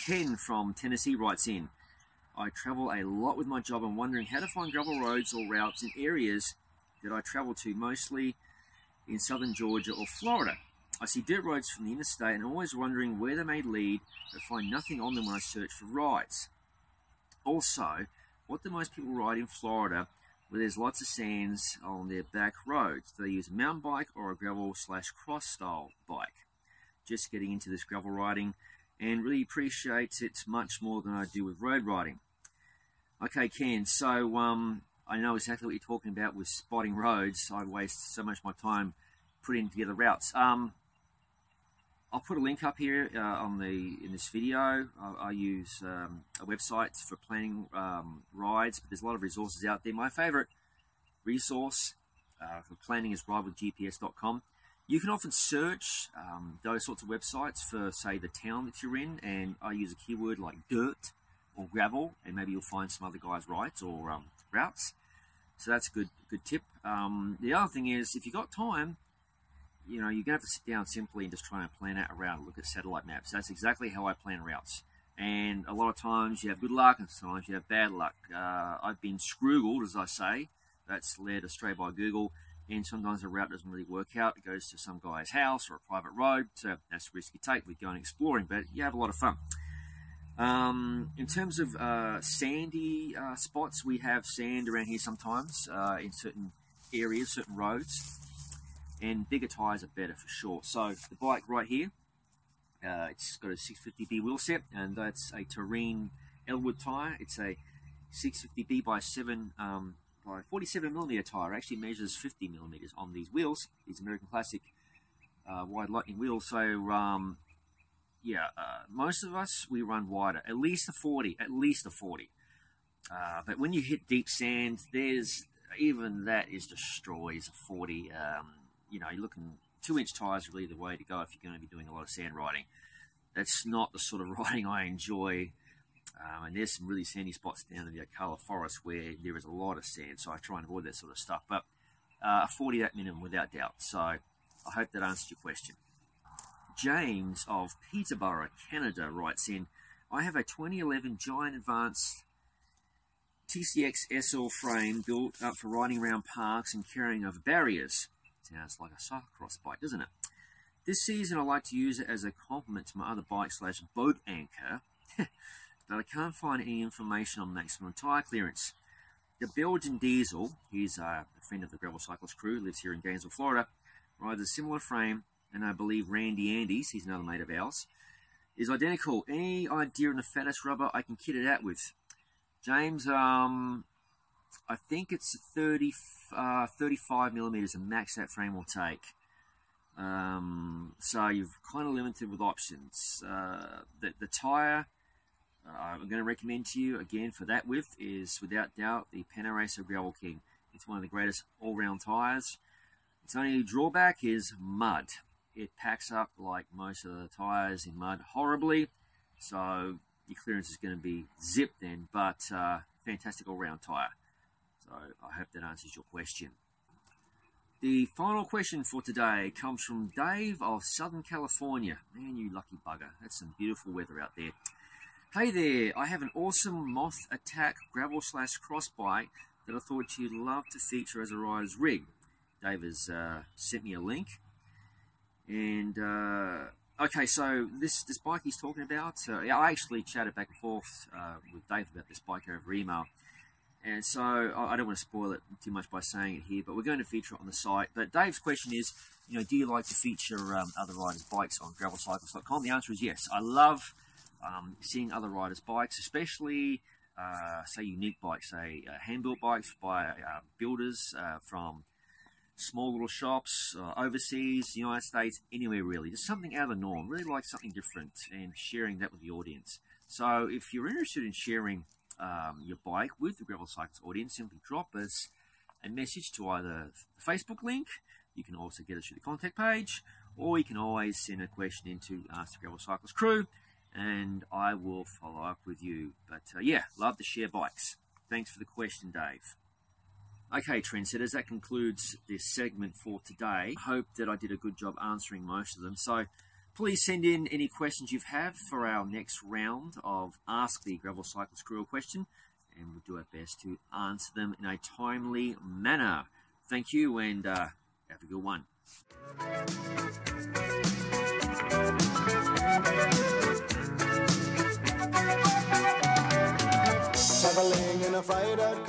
Ken from Tennessee writes in, I travel a lot with my job and wondering how to find gravel roads or routes in areas that I travel to, mostly in southern Georgia or Florida. I see dirt roads from the interstate and always wondering where they may lead, but find nothing on them when I search for rides. Also, what do most people ride in Florida where there's lots of sands on their back roads? Do they use a mountain bike or a gravel/cross style bike? Just getting into this gravel riding and really appreciates it much more than I do with road riding. Okay, Ken, so I know exactly what you're talking about with spotting roads. I waste so much of my time putting together routes. I'll put a link up here in this video. I use a website for planning rides, but there's a lot of resources out there. My favorite resource for planning is ridewithgps.com. You can often search those sorts of websites for, say, the town that you're in, and I use a keyword like dirt or gravel, and maybe you'll find some other guys' rides or routes. So that's a good tip. The other thing is, if you've got time, you know, you're going to have to sit down simply and just try and plan out a route and look at satellite maps. That's exactly how I plan routes. And a lot of times you have good luck and sometimes you have bad luck. I've been scroogled, as I say. That's led astray by Google. And sometimes the route doesn't really work out. It goes to some guy's house or a private road. So that's a risk you take with going exploring, but you have a lot of fun. In terms of sandy spots, we have sand around here sometimes in certain areas, certain roads. And bigger tyres are better for sure. So the bike right here, it's got a 650B wheel set, and that's a Terrain Elwood tyre. It's a 650B by 47mm tyre. Actually measures 50mm on these wheels. These American Classic wide lightning wheels. So most of us, we run wider, at least a 40, but when you hit deep sand, even that destroys a 40. You know, you're looking 2-inch tyres are really the way to go if you're going to be doing a lot of sand riding. That's not the sort of riding I enjoy. And there's some really sandy spots down in the Ocala Forest where there is a lot of sand, so I try and avoid that sort of stuff. But a 40 at minimum, without doubt. So I hope that answers your question. James of Peterborough, Canada writes in, I have a 2011 Giant Advanced TCX SL frame built up for riding around parks and carrying over barriers. Sounds like a cyclocross bike, doesn't it? This season I like to use it as a complement to my other bike/boat anchor, but I can't find any information on maximum tyre clearance. The Belgian Diesel, he's a friend of the Gravel Cyclist crew, lives here in Gainesville, Florida, rides a similar frame, and I believe Randy Andes, he's another mate of ours, is identical. Any idea on the fattest rubber I can kit it out with? James, I think it's 35mm, the max that frame will take. So you've kind of limited with options. The tyre I'm going to recommend to you, again, for that width is, without doubt, the Panaracer Gravel King. It's one of the greatest all-round tyres. Its only drawback is mud. It packs up, like most of the tyres, in mud horribly. So your clearance is going to be zipped then, but fantastic all-round tyre. So I hope that answers your question. The final question for today comes from Dave of Southern California. Man, you lucky bugger. That's some beautiful weather out there. Hey there, I have an awesome Moth Attack gravel/cross bike that I thought you'd love to feature as a rider's rig. Dave has sent me a link. And, okay, so this bike he's talking about, I actually chatted back and forth with Dave about this bike over email. And so I don't want to spoil it too much by saying it here, but we're going to feature it on the site. But Dave's question is, you know, do you like to feature other riders' bikes on gravelcyclist.com? The answer is yes. I love seeing other riders' bikes, especially, say, unique bikes, say, hand-built bikes by builders from small little shops, overseas, the United States, anywhere really. Just something out of the norm. Really like something different and sharing that with the audience. So if you're interested in sharing your bike with the Gravel Cyclist audience, simply drop us a message to either the Facebook link, you can also get us through the contact page, or you can always send a question into Ask the Gravel Cyclist crew, and I will follow up with you. But yeah, love to share bikes. Thanks for the question, Dave. Okay, trendsetters, that concludes this segment for today. I hope that I did a good job answering most of them. So Please send in any questions you have for our next round of Ask the Gravel Cyclist Crew a Question, and we'll do our best to answer them in a timely manner. Thank you, and have a good one. Traveling in a fried out